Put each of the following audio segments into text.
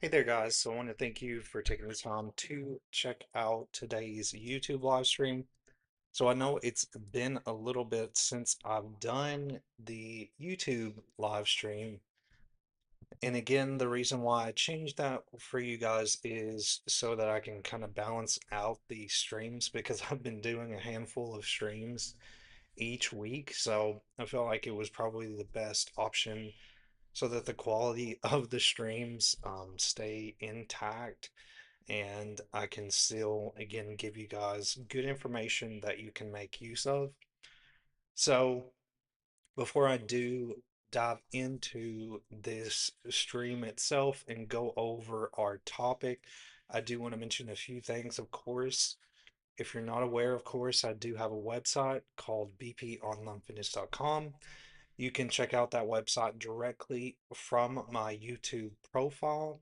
Hey there, guys. So I want to thank you for taking the time to check out today's YouTube live stream. So I know it's been a little bit since I've done the YouTube live stream. And again, the reason why I changed that for you guys is so that I can kind of balance out the streams because I've been doing a handful of streams each week. So I felt like it was probably the best option so that the quality of the streams stay intact and I can still, again, give you guys good information that you can make use of. So, before I do dive into this stream itself and go over our topic, I do want to mention a few things, of course. If you're not aware, of course, I do have a website called bponlinefitness.com. You can check out that website directly from my YouTube profile.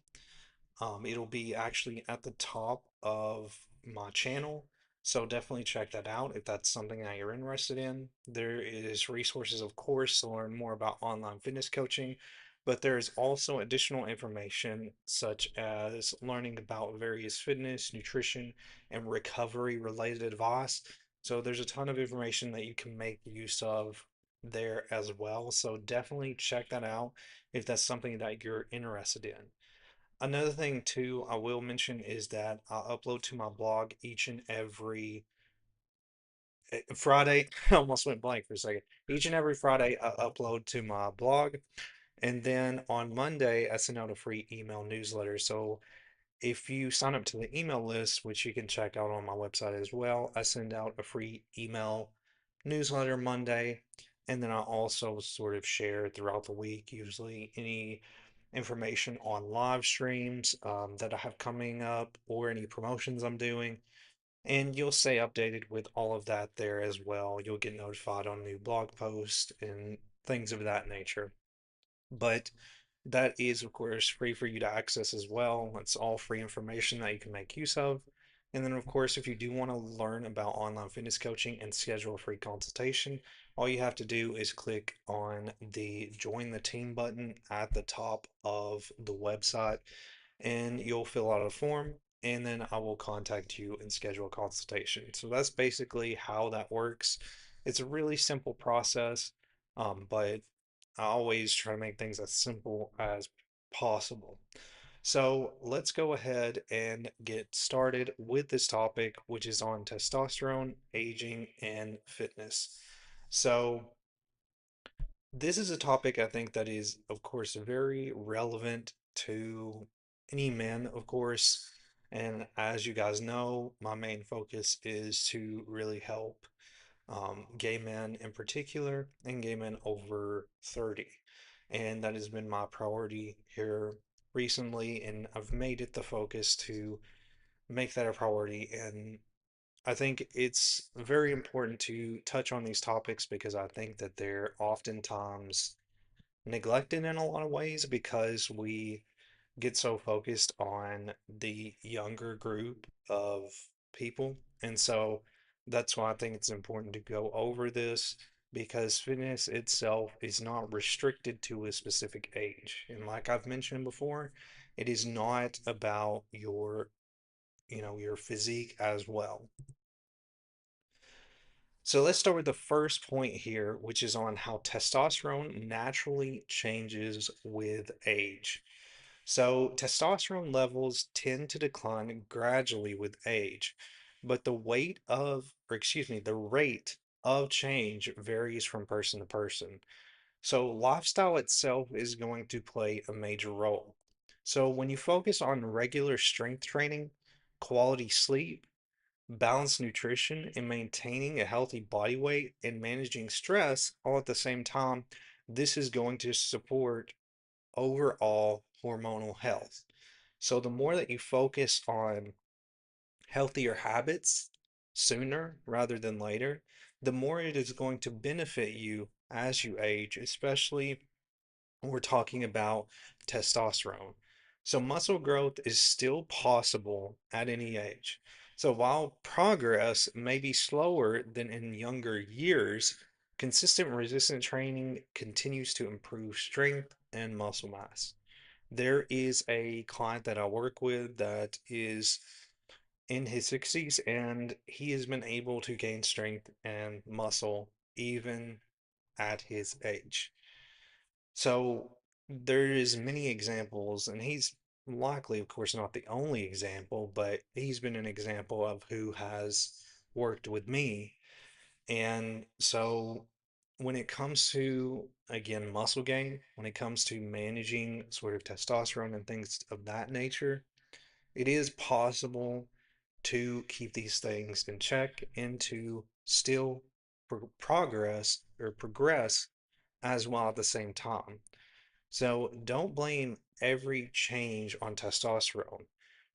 It'll be actually at the top of my channel, so definitely check that out if that's something that you're interested in. There is resources, of course, to learn more about online fitness coaching, but there is also additional information such as learning about various fitness, nutrition, and recovery related advice. So there's a ton of information that you can make use of there as well. So definitely check that out if that's something that you're interested in. Another thing too, I will mention is that I upload to my blog each and every Friday. I almost went blank for a second. Each and every Friday, I upload to my blog, and then on Monday, I send out a free email newsletter. So if you sign up to the email list, which you can check out on my website as well, I send out a free email newsletter Monday, and then I also sort of share throughout the week, usually any information on live streams that I have coming up or any promotions I'm doing. And you'll stay updated with all of that there as well. You'll get notified on new blog posts and things of that nature. But that is, of course, free for you to access as well. It's all free information that you can make use of. And then, of course, if you do want to learn about online fitness coaching and schedule a free consultation, all you have to do is click on the join the team button at the top of the website and you'll fill out a form. And then I will contact you and schedule a consultation. So that's basically how that works. It's a really simple process, but I always try to make things as simple as possible. So let's go ahead and get started with this topic, which is on testosterone, aging, and fitness. So this is a topic I think that is, of course, very relevant to any men, of course. And as you guys know, my main focus is to really help gay men in particular and gay men over 30. And that has been my priority here recently, and I've made it the focus to make that a priority. And I think it's very important to touch on these topics because I think that they're oftentimes neglected in a lot of ways because we get so focused on the younger group of people. And so that's why I think it's important to go over this because fitness itself is not restricted to a specific age. And like I've mentioned before, it is not about your physique as well. So let's start with the first point here, which is on how testosterone naturally changes with age. So, testosterone levels tend to decline gradually with age, but the rate of change varies from person to person. So, lifestyle itself is going to play a major role. So, when you focus on regular strength training, quality sleep, balanced nutrition, and maintaining a healthy body weight and managing stress all at the same time, this is going to support overall hormonal health. So the more that you focus on healthier habits sooner rather than later, the more it is going to benefit you as you age, especially when we're talking about testosterone. So muscle growth is still possible at any age. So while progress may be slower than in younger years, consistent resistant training continues to improve strength and muscle mass. There is a client that I work with that is in his 60s, and he has been able to gain strength and muscle even at his age. So there is many examples, and he's likely, of course, not the only example, but he's been an example of who has worked with me. And so when it comes to, again, muscle gain, when it comes to managing sort of testosterone and things of that nature, it is possible to keep these things in check and to still progress as well at the same time. So don't blame every change on testosterone.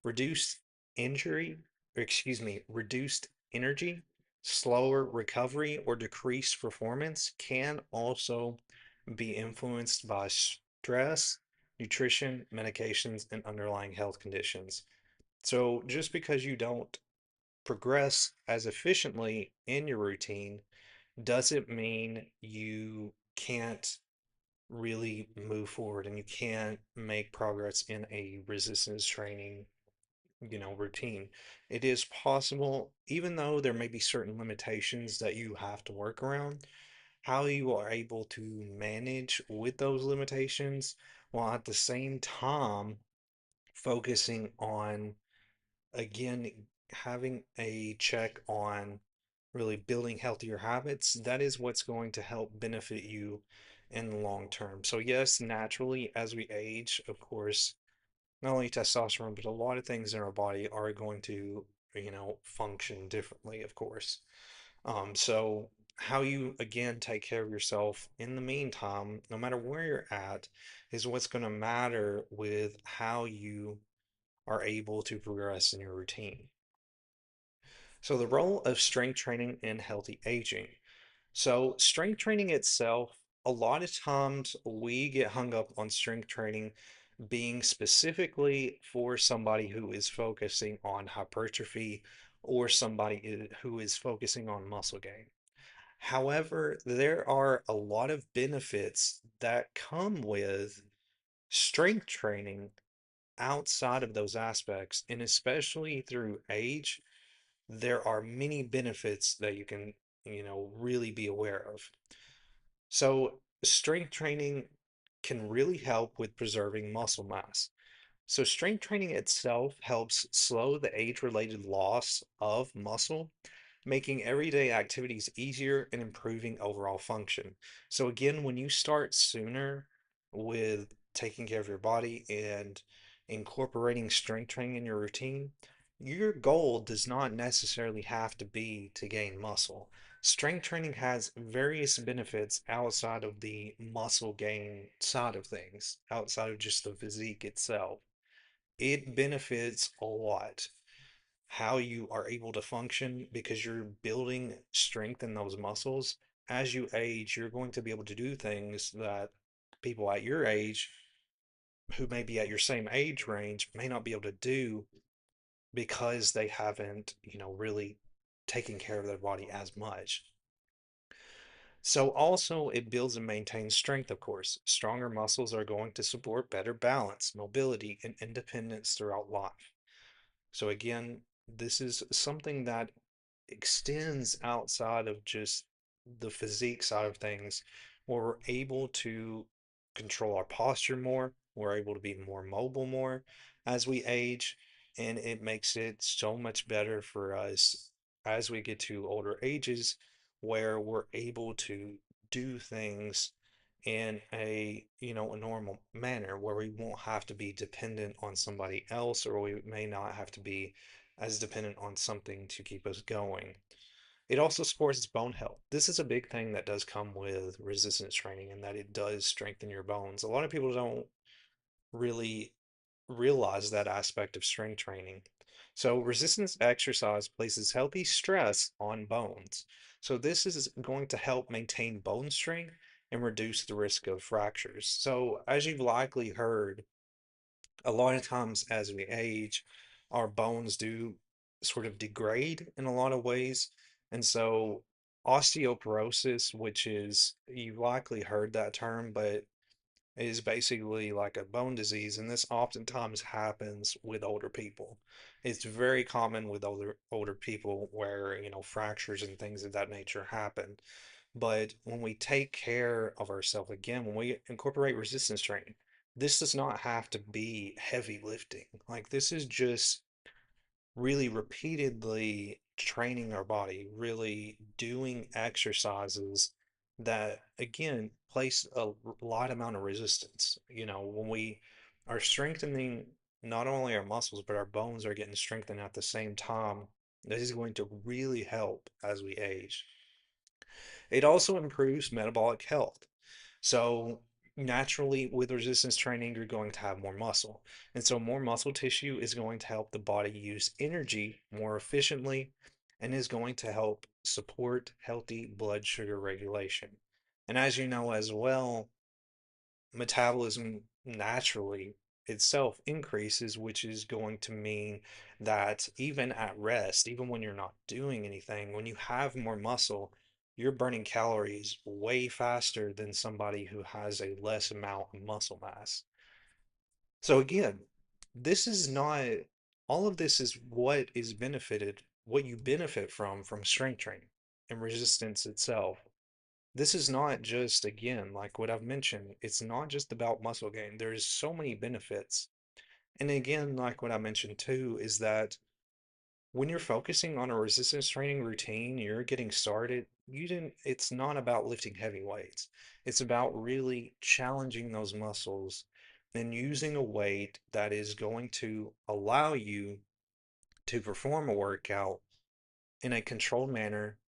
Reduced injury, or excuse me, reduced energy, slower recovery, or decreased performance can also be influenced by stress, nutrition, medications, and underlying health conditions. So just because you don't progress as efficiently in your routine doesn't mean you can't really move forward and you can't make progress in a resistance training, routine. It is possible, even though there may be certain limitations that you have to work around, how you are able to manage with those limitations while at the same time focusing on, again, having a check on really building healthier habits, that is what's going to help benefit you in the long term. So, yes, naturally, as we age, of course, not only testosterone, but a lot of things in our body are going to, function differently, of course. So, how you again take care of yourself in the meantime, no matter where you're at, is what's going to matter with how you are able to progress in your routine. So, the role of strength training in healthy aging. So, strength training itself, a lot of times we get hung up on strength training being specifically for somebody who is focusing on hypertrophy or somebody who is focusing on muscle gain. However, there are a lot of benefits that come with strength training outside of those aspects, and especially through age there are many benefits that you can, really be aware of. So, strength training can really help with preserving muscle mass. So, strength training itself helps slow the age-related loss of muscle, making everyday activities easier and improving overall function. So, again, when you start sooner with taking care of your body and incorporating strength training in your routine, your goal does not necessarily have to be to gain muscle. Strength training has various benefits outside of the muscle gain side of things, outside of just the physique itself. It benefits a lot how you are able to function because you're building strength in those muscles. As you age, you're going to be able to do things that people at your age, who may be at your same age range, may not be able to do because they haven't, really taken care of their body as much. So, also, it builds and maintains strength, of course. Stronger muscles are going to support better balance, mobility, and independence throughout life. So again, this is something that extends outside of just the physique side of things, where we're able to control our posture more, we're able to be more mobile more as we age, and it makes it so much better for us as we get to older ages, where we're able to do things in a normal manner where we won't have to be dependent on somebody else, or we may not have to be as dependent on something to keep us going. It also supports bone health. This is a big thing that does come with resistance training, and that it does strengthen your bones. A lot of people don't really realize that aspect of strength training. So, resistance exercise places healthy stress on bones. So, this is going to help maintain bone strength and reduce the risk of fractures. So, as you've likely heard, a lot of times as we age, our bones do sort of degrade in a lot of ways. And so, osteoporosis, which is, you've likely heard that term, but is basically like a bone disease, and this oftentimes happens with older people. It's very common with older people where, fractures and things of that nature happen. But when we take care of ourselves, again, when we incorporate resistance training, this does not have to be heavy lifting. Like, this is just really repeatedly training our body, really doing exercises that, again, place a lot amount of resistance. When we are strengthening not only our muscles, but our bones are getting strengthened at the same time, this is going to really help as we age. It also improves metabolic health. So naturally, with resistance training, you're going to have more muscle. And so more muscle tissue is going to help the body use energy more efficiently and is going to help support healthy blood sugar regulation. And as you know as well, metabolism naturally itself increases, which is going to mean that even at rest, even when you're not doing anything, when you have more muscle, you're burning calories way faster than somebody who has a less amount of muscle mass. So again, this is not, all of this is what you benefit from strength training and resistance itself. This is not just, again, like what I've mentioned, it's not just about muscle gain. There's so many benefits. And again, like what I mentioned too, is that when you're focusing on a resistance training routine, you're getting started, it's not about lifting heavy weights. It's about really challenging those muscles and using a weight that is going to allow you to perform a workout in a controlled manner,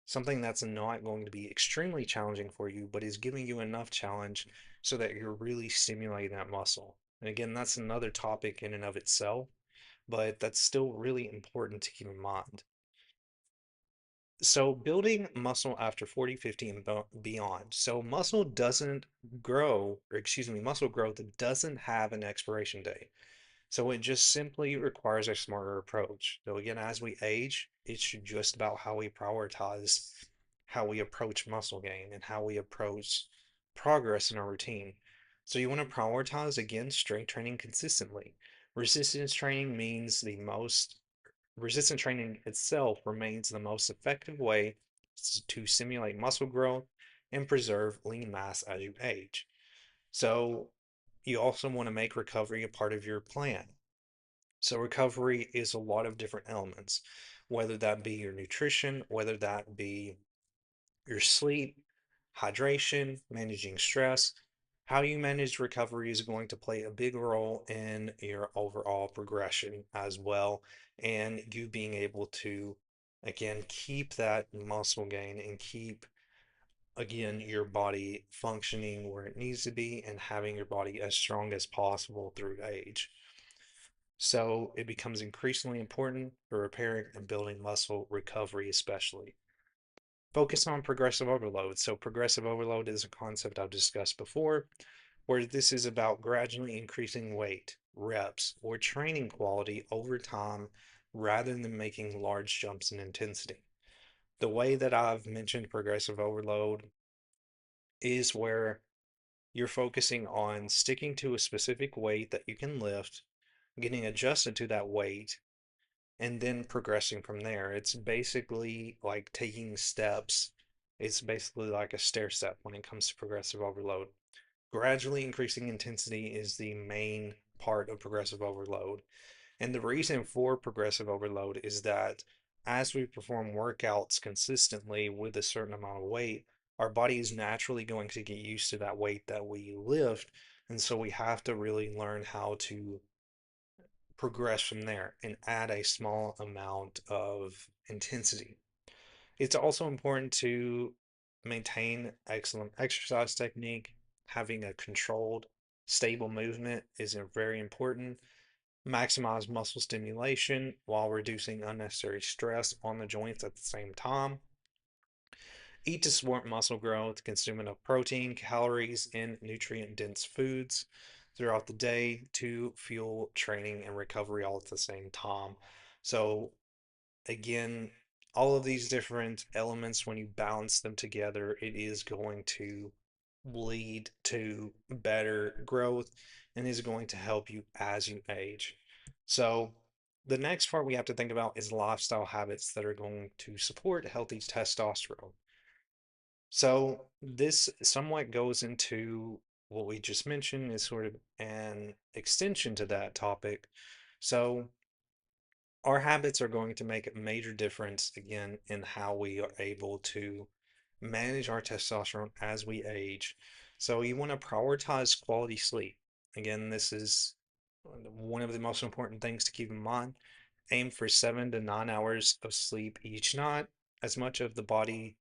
something that's not going to be extremely challenging for you, but is giving you enough challenge so that you're really stimulating that muscle. And again, that's another topic in and of itself, but that's still really important to keep in mind. So, building muscle after 40, 50, and beyond. So, muscle doesn't grow, or excuse me, muscle growth doesn't have an expiration date. So it just simply requires a smarter approach. So again, as we age, it's just about how we prioritize how we approach muscle gain and how we approach progress in our routine. So you want to prioritize again strength training consistently. Resistance training means the most resistance training itself remains the most effective way to simulate muscle growth and preserve lean mass as you age. So you also want to make recovery a part of your plan. So recovery is a lot of different elements, whether that be your nutrition, whether that be your sleep, hydration, managing stress. How you manage recovery is going to play a big role in your overall progression as well, and you being able to, again, keep that muscle gain and keep, again, your body functioning where it needs to be and having your body as strong as possible through age. So it becomes increasingly important for repairing and building muscle recovery, especially. Focus on progressive overload. So, progressive overload is a concept I've discussed before, where this is about gradually increasing weight, reps, or training quality over time rather than making large jumps in intensity. The way that I've mentioned progressive overload is where you're focusing on sticking to a specific weight that you can lift, getting adjusted to that weight, and then progressing from there. It's basically like taking steps. It's basically like a stair step when it comes to progressive overload. Gradually increasing intensity is the main part of progressive overload. And the reason for progressive overload is that as we perform workouts consistently with a certain amount of weight, our body is naturally going to get used to that weight that we lift. And so we have to really learn how to progress from there and add a small amount of intensity. It's also important to maintain excellent exercise technique. Having a controlled, stable movement is very important. Maximize muscle stimulation while reducing unnecessary stress on the joints at the same time. Eat to support muscle growth, consume enough protein, calories, and nutrient dense foods throughout the day to fuel training and recovery all at the same time. So, again, all of these different elements, when you balance them together, it is going to lead to better growth and is going to help you as you age. So, the next part we have to think about is lifestyle habits that are going to support healthy testosterone. So, this somewhat goes into what we just mentioned, is sort of an extension to that topic. So, our habits are going to make a major difference again in how we are able to manage our testosterone as we age. So you want to prioritize quality sleep. Again, this is one of the most important things to keep in mind. Aim for 7 to 9 hours of sleep each night. As much of the body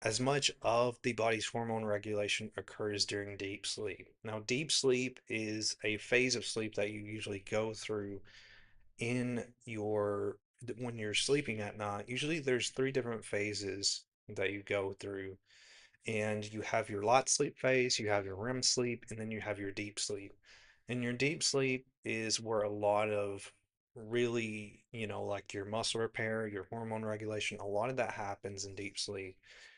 as much of the body's hormone regulation occurs during deep sleep. Now, deep sleep is a phase of sleep that you usually go through in your when you're sleeping at night. Usually there's three different phases that you go through, and you have your light sleep phase, you have your REM sleep, and then you have your deep sleep. And your deep sleep is where a lot of really, like your muscle repair, your hormone regulation, a lot of that happens in deep sleep.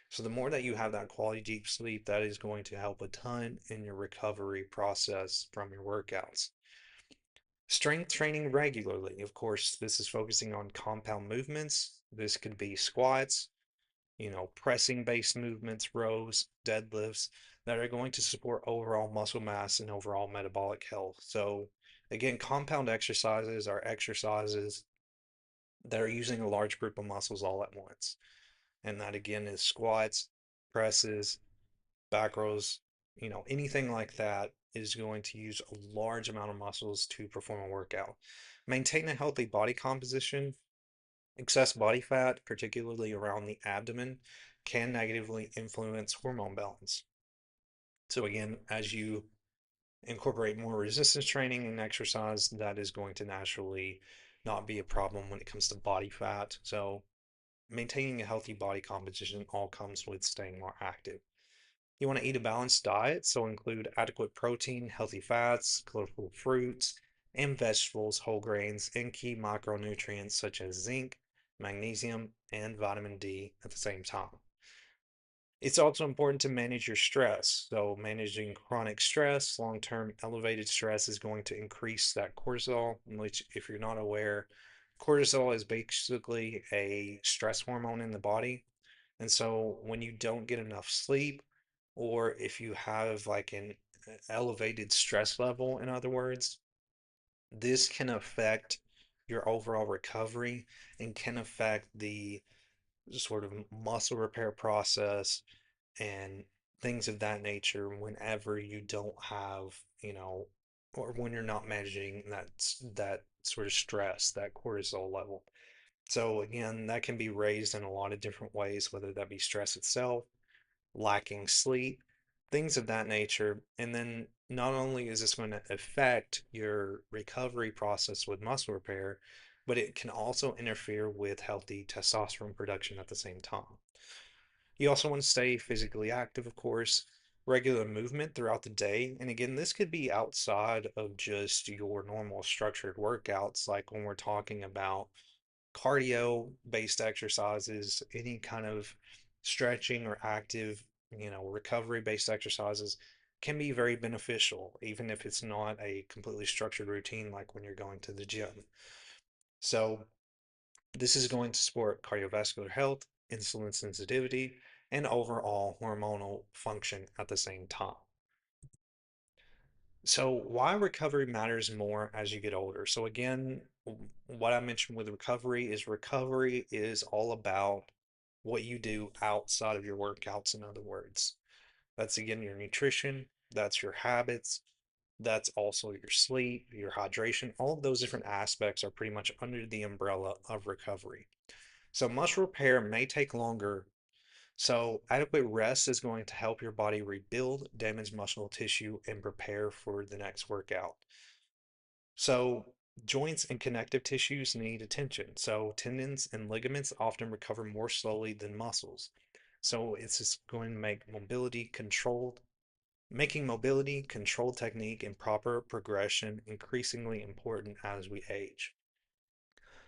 So the more that you have that quality deep sleep, that is going to help a ton in your recovery process from your workouts. Strength training regularly. Of course, this is focusing on compound movements. This could be squats, pressing based movements, rows, deadlifts that are going to support overall muscle mass and overall metabolic health. So, again, compound exercises are exercises that are using a large group of muscles all at once. And that again is squats, presses, back rows, anything like that is going to use a large amount of muscles to perform a workout. Maintain a healthy body composition. Excess body fat, particularly around the abdomen, can negatively influence hormone balance. So, again, as you incorporate more resistance training and exercise, that is going to naturally not be a problem when it comes to body fat. So, maintaining a healthy body composition all comes with staying more active. You want to eat a balanced diet, so include adequate protein, healthy fats, colorful fruits, and vegetables, whole grains, and key micronutrients such as zinc, magnesium, and vitamin D at the same time. It's also important to manage your stress. So, managing chronic stress, long term elevated stress is going to increase that cortisol, which, if you're not aware, cortisol is basically a stress hormone in the body. And so when you don't get enough sleep, or if you have like an elevated stress level, in other words, this can affect your overall recovery and can affect the sort of muscle repair process and things of that nature whenever you don't have, or when you're not managing that sort of stress, that cortisol level. So again, that can be raised in a lot of different ways, whether that be stress itself, lacking sleep, things of that nature. And then not only is this going to affect your recovery process with muscle repair, but it can also interfere with healthy testosterone production at the same time. You also want to stay physically active, of course, regular movement throughout the day. And again, this could be outside of just your normal structured workouts, like when we're talking about cardio based exercises, any kind of stretching or active, recovery based exercises can be very beneficial, even if it's not a completely structured routine like when you're going to the gym. So, this is going to support cardiovascular health, insulin sensitivity, and overall hormonal function at the same time. So, why recovery matters more as you get older. So, again, what I mentioned with recovery is all about what you do outside of your workouts, in other words. That's again your nutrition, that's your habits, that's also your sleep, your hydration. All of those different aspects are pretty much under the umbrella of recovery. So, muscle repair may take longer. So, adequate rest is going to help your body rebuild damaged muscle tissue and prepare for the next workout. So, joints and connective tissues need attention. So, tendons and ligaments often recover more slowly than muscles. So, it's just going to make making mobility, controlled technique, and proper progression increasingly important as we age.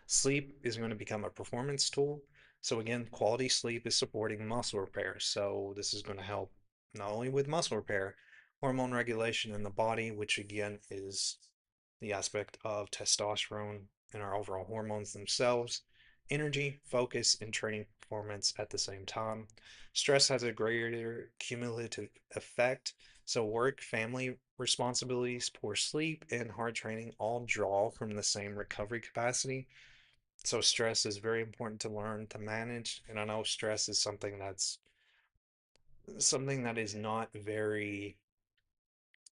Sleep is going to become a performance tool. So again, quality sleep is supporting muscle repair. So this is going to help not only with muscle repair, hormone regulation in the body, which again is the aspect of testosterone and our overall hormones themselves, energy, focus, and training performance at the same time. Stress has a greater cumulative effect. So, work, family responsibilities, poor sleep, and hard training all draw from the same recovery capacity. So, stress is very important to learn to manage. And I know stress is something that is not very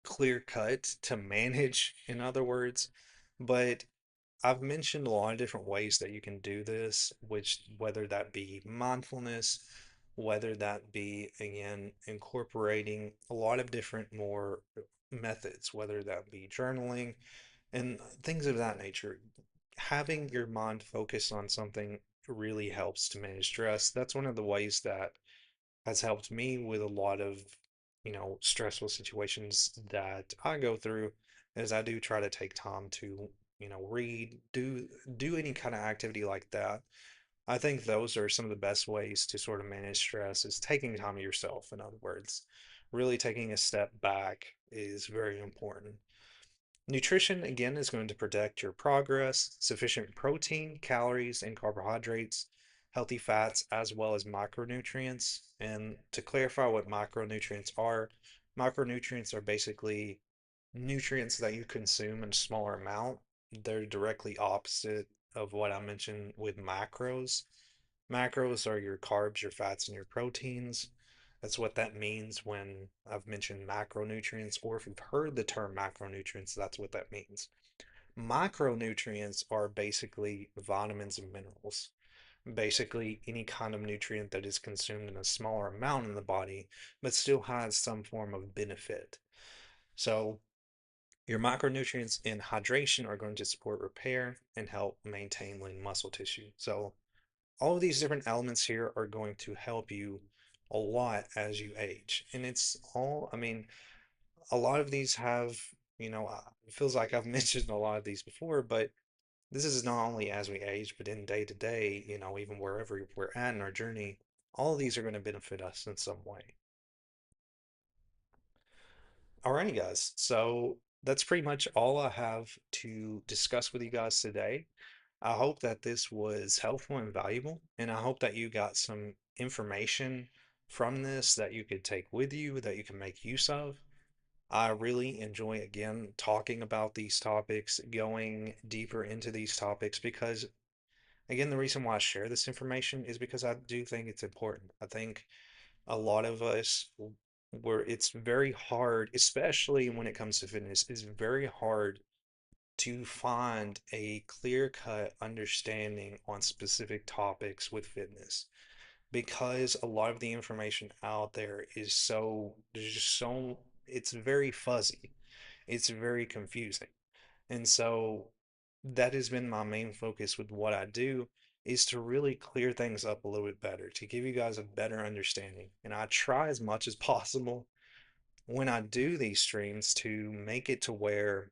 clear cut to manage, in other words, but I've mentioned a lot of different ways that you can do this, which whether that be mindfulness, whether that be again incorporating a lot of different more methods, whether that be journaling and things of that nature. Having your mind focus on something really helps to manage stress. That's one of the ways that has helped me with a lot of, stressful situations that I go through, as I do try to take time to, read, do any kind of activity like that. I think those are some of the best ways to sort of manage stress is taking time to yourself, in other words. Really taking a step back is very important. Nutrition, again, is going to protect your progress, sufficient protein, calories, and carbohydrates, healthy fats, as well as micronutrients. And to clarify what micronutrients are basically nutrients that you consume in a smaller amount. They're directly opposite of what I mentioned with macros. Macros are your carbs, your fats, and your proteins. That's what that means when I've mentioned macronutrients, or if you've heard the term macronutrients, that's what that means. Micronutrients are basically vitamins and minerals. Basically, any kind of nutrient that is consumed in a smaller amount in the body, but still has some form of benefit. So, your macronutrients in hydration are going to support repair and help maintain lean muscle tissue. So, all of these different elements here are going to help you a lot as you age. And it's all, I mean, a lot of these have, it feels like I've mentioned a lot of these before, but this is not only as we age, but in day to day, even wherever we're at in our journey, all of these are going to benefit us in some way. Alrighty, guys. So that's pretty much all I have to discuss with you guys today. I hope that this was helpful and valuable, and I hope that you got some information from this that you could take with you, that you can make use of. I really enjoy, again, talking about these topics, going deeper into these topics, because, again, the reason why I share this information is because I do think it's important. I think a lot of us, where it's very hard, especially when it comes to fitness, it's very hard to find a clear-cut understanding on specific topics with fitness because a lot of the information out there is there's just so, it's very fuzzy. It's very confusing. And so that has been my main focus with what I do is to really clear things up a little bit better, to give you guys a better understanding. And I try as much as possible when I do these streams to make it to where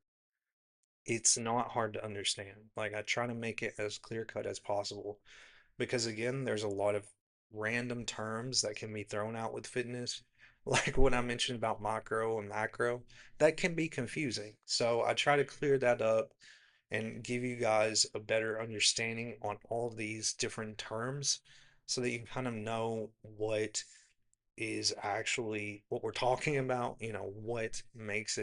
it's not hard to understand. Like I try to make it as clear cut as possible because again, there's a lot of random terms that can be thrown out with fitness. Like what I mentioned about micro and macro, that can be confusing. So I try to clear that up and give you guys a better understanding on all of these different terms so that you kind of know what is actually what we're talking about, what makes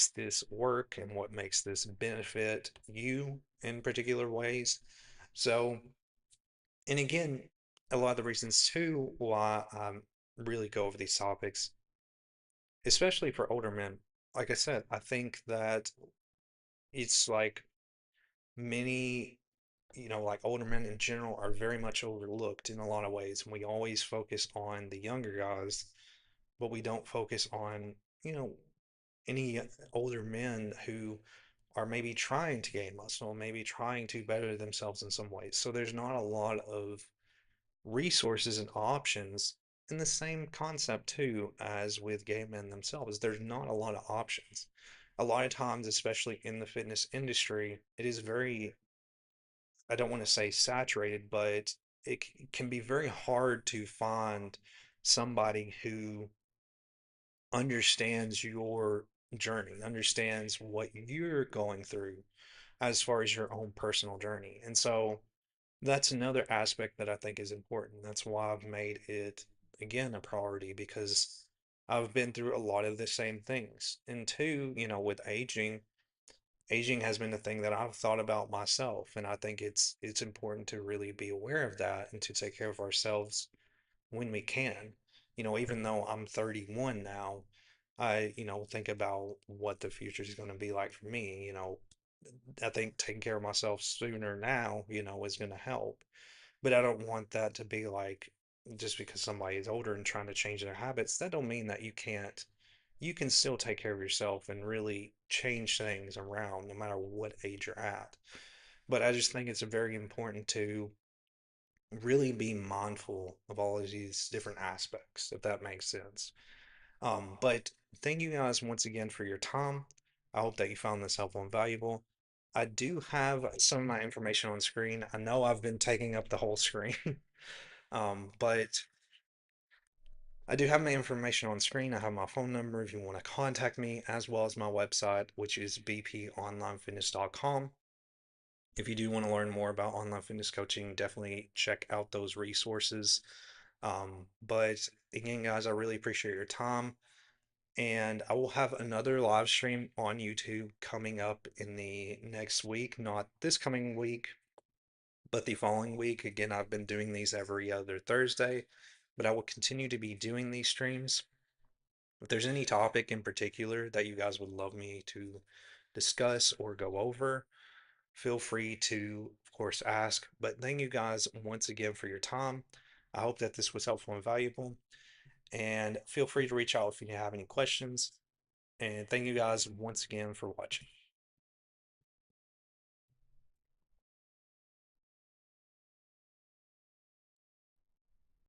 this work and what makes this benefit you in particular ways. So, and again, a lot of the reasons too why I really go over these topics, especially for older men, like I said, I think that it's like many, like older men in general are very much overlooked in a lot of ways. And we always focus on the younger guys, but we don't focus on, you know, any older men who are maybe trying to gain muscle, maybe trying to better themselves in some ways. So there's not a lot of resources and options in the same concept too as with gay men themselves. There's not a lot of options. A lot of times, especially in the fitness industry, it is very, I don't want to say saturated, but it can be very hard to find somebody who understands your journey, understands what you're going through as far as your own personal journey. And so that's another aspect that I think is important. That's why I've made it, again, a priority because I've been through a lot of the same things. And two, with aging has been a thing that I've thought about myself, and I think it's important to really be aware of that and to take care of ourselves when we can. Even though I'm 31 now, I, think about what the future is going to be like for me. I think taking care of myself sooner now, is going to help. But I don't want that to be like just because somebody is older and trying to change their habits, that don't mean that you can't. You can still take care of yourself and really change things around no matter what age you're at. But I just think it's very important to really be mindful of all of these different aspects, if that makes sense. But thank you guys once again for your time. I hope that you found this helpful and valuable. I do have some of my information on screen. I know I've been taking up the whole screen, but I do have my information on screen. I have my phone number if you want to contact me, as well as my website, which is bponlinefitness.com. If you do want to learn more about online fitness coaching, definitely check out those resources. But again, guys, I really appreciate your time. And I will have another live stream on YouTube coming up in the next week, not this coming week, but the following week. Again, I've been doing these every other Thursday, but I will continue to be doing these streams. If there's any topic in particular that you guys would love me to discuss or go over, feel free to, of course, ask. But thank you guys once again for your time. I hope that this was helpful and valuable. And feel free to reach out if you have any questions. And thank you guys once again for watching.